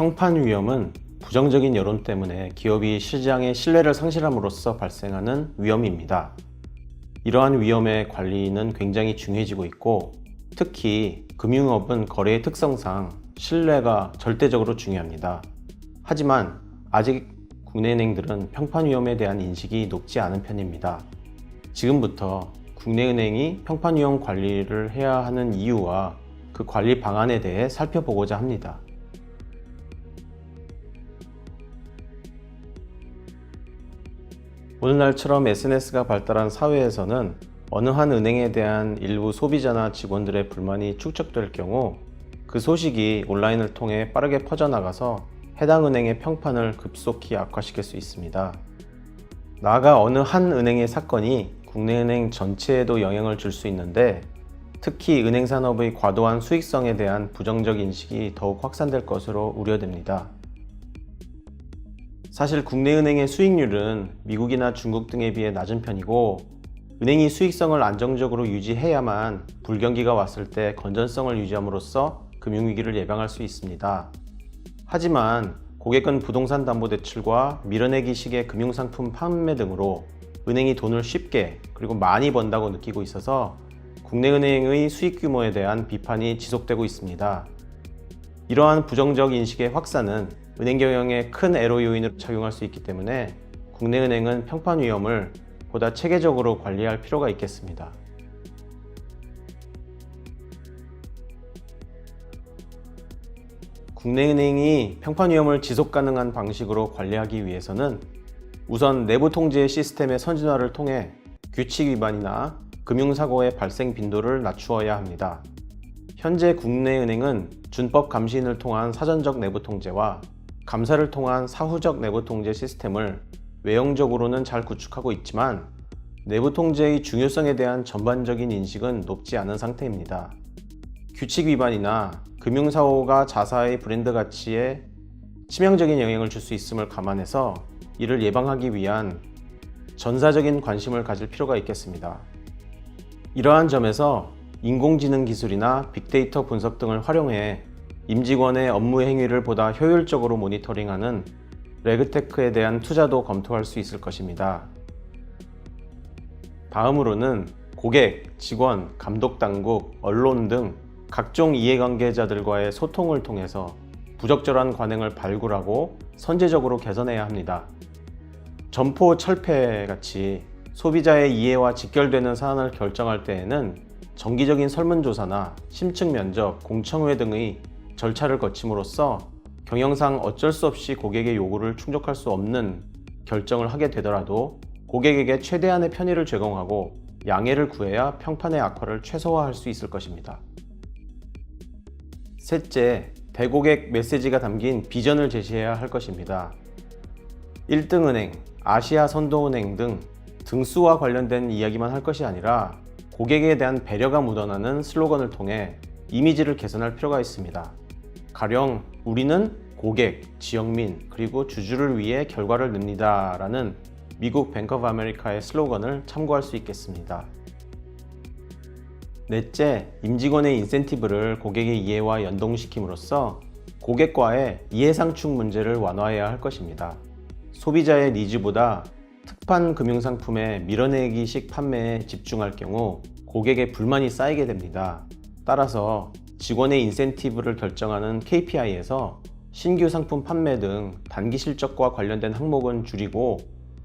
평판 위험은 부정적인 여론 때문에 기업이 시장의 신뢰를 상실함으로써 발생하는 위험입니다. 이러한 위험의 관리는 굉장히 중요해지고 있고, 특히 금융업은 거래의 특성상 신뢰가 절대적으로 중요합니다. 하지만 아직 국내 은행들은 평판 위험에 대한 인식이 높지 않은 편입니다. 지금부터 국내 은행이 평판 위험 관리를 해야 하는 이유와 그 관리 방안에 대해 살펴보고자 합니다. 오늘날처럼 SNS가 발달한 사회에서는 어느 한 은행에 대한 일부 소비자나 직원들의 불만이 축적될 경우 그 소식이 온라인을 통해 빠르게 퍼져나가서 해당 은행의 평판을 급속히 악화시킬 수 있습니다. 나아가 어느 한 은행의 사건이 국내 은행 전체에도 영향을 줄 수 있는데, 특히 은행 산업의 과도한 수익성에 대한 부정적 인식이 더욱 확산될 것으로 우려됩니다. 사실 국내 은행의 수익률은 미국이나 중국 등에 비해 낮은 편이고, 은행이 수익성을 안정적으로 유지해야만 불경기가 왔을 때 건전성을 유지함으로써 금융위기를 예방할 수 있습니다. 하지만 고객은 부동산 담보대출과 밀어내기식의 금융상품 판매 등으로 은행이 돈을 쉽게 그리고 많이 번다고 느끼고 있어서 국내 은행의 수익 규모에 대한 비판이 지속되고 있습니다. 이러한 부정적 인식의 확산은 은행 경영에 큰 애로 요인으로 작용할 수 있기 때문에 국내 은행은 평판 위험을 보다 체계적으로 관리할 필요가 있겠습니다. 국내 은행이 평판 위험을 지속 가능한 방식으로 관리하기 위해서는 우선 내부 통제 시스템의 선진화를 통해 규칙 위반이나 금융사고의 발생 빈도를 낮추어야 합니다. 현재 국내 은행은 준법 감시인을 통한 사전적 내부 통제와 감사를 통한 사후적 내부 통제 시스템을 외형적으로는 잘 구축하고 있지만 내부 통제의 중요성에 대한 전반적인 인식은 높지 않은 상태입니다. 규칙 위반이나 금융사고가 자사의 브랜드 가치에 치명적인 영향을 줄 수 있음을 감안해서 이를 예방하기 위한 전사적인 관심을 가질 필요가 있겠습니다. 이러한 점에서 인공지능 기술이나 빅데이터 분석 등을 활용해 임직원의 업무 행위를 보다 효율적으로 모니터링하는 레그테크에 대한 투자도 검토할 수 있을 것입니다. 다음으로는 고객, 직원, 감독당국, 언론 등 각종 이해관계자들과의 소통을 통해서 부적절한 관행을 발굴하고 선제적으로 개선해야 합니다. 점포 철폐 같이 소비자의 이해와 직결되는 사안을 결정할 때에는 정기적인 설문조사나 심층 면접, 공청회 등의 절차를 거침으로써 경영상 어쩔 수 없이 고객의 요구를 충족할 수 없는 결정을 하게 되더라도 고객에게 최대한의 편의를 제공하고 양해를 구해야 평판의 악화를 최소화할 수 있을 것입니다. 셋째, 대고객 메시지가 담긴 비전을 제시해야 할 것입니다. 1등은행, 아시아 선도은행 등 등수와 관련된 이야기만 할 것이 아니라 고객에 대한 배려가 묻어나는 슬로건을 통해 이미지를 개선할 필요가 있습니다. 가령 우리는 고객, 지역민, 그리고 주주를 위해 결과를 냅니다 라는 미국 뱅크 오브 아메리카의 슬로건을 참고할 수 있겠습니다. 넷째, 임직원의 인센티브를 고객의 이해와 연동시킴으로써 고객과의 이해상충 문제를 완화해야 할 것입니다. 소비자의 니즈보다 특판 금융상품의 밀어내기식 판매에 집중할 경우 고객의 불만이 쌓이게 됩니다. 따라서 직원의 인센티브를 결정하는 KPI에서 신규 상품 판매 등 단기 실적과 관련된 항목은 줄이고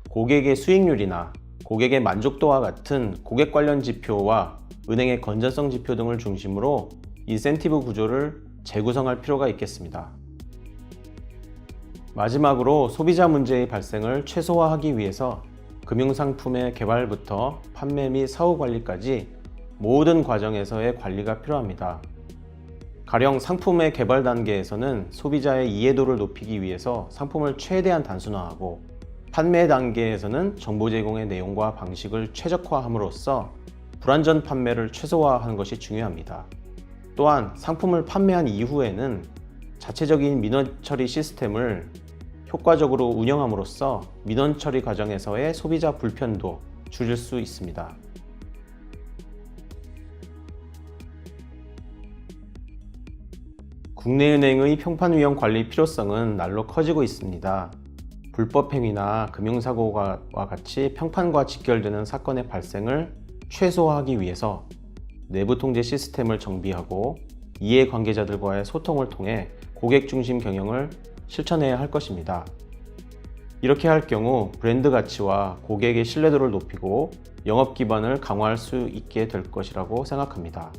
고객의 수익률이나 고객의 만족도와 같은 고객 관련 지표와 은행의 건전성 지표 등을 중심으로 인센티브 구조를 재구성할 필요가 있겠습니다. 마지막으로 소비자 문제의 발생을 최소화하기 위해서 금융상품의 개발부터 판매 및 사후 관리까지 모든 과정에서의 관리가 필요합니다. 가령 상품의 개발 단계에서는 소비자의 이해도를 높이기 위해서 상품을 최대한 단순화하고 판매 단계에서는 정보 제공의 내용과 방식을 최적화함으로써 불완전 판매를 최소화하는 것이 중요합니다. 또한 상품을 판매한 이후에는 자체적인 민원 처리 시스템을 효과적으로 운영함으로써 민원 처리 과정에서의 소비자 불편도 줄일 수 있습니다. 국내은행의 평판위험 관리 필요성은 날로 커지고 있습니다. 불법 행위나 금융사고와 같이 평판과 직결되는 사건의 발생을 최소화하기 위해서 내부 통제 시스템을 정비하고 이해관계자들과의 소통을 통해 고객 중심 경영을 실천해야 할 것입니다. 이렇게 할 경우 브랜드 가치와 고객의 신뢰도를 높이고 영업 기반을 강화할 수 있게 될 것이라고 생각합니다.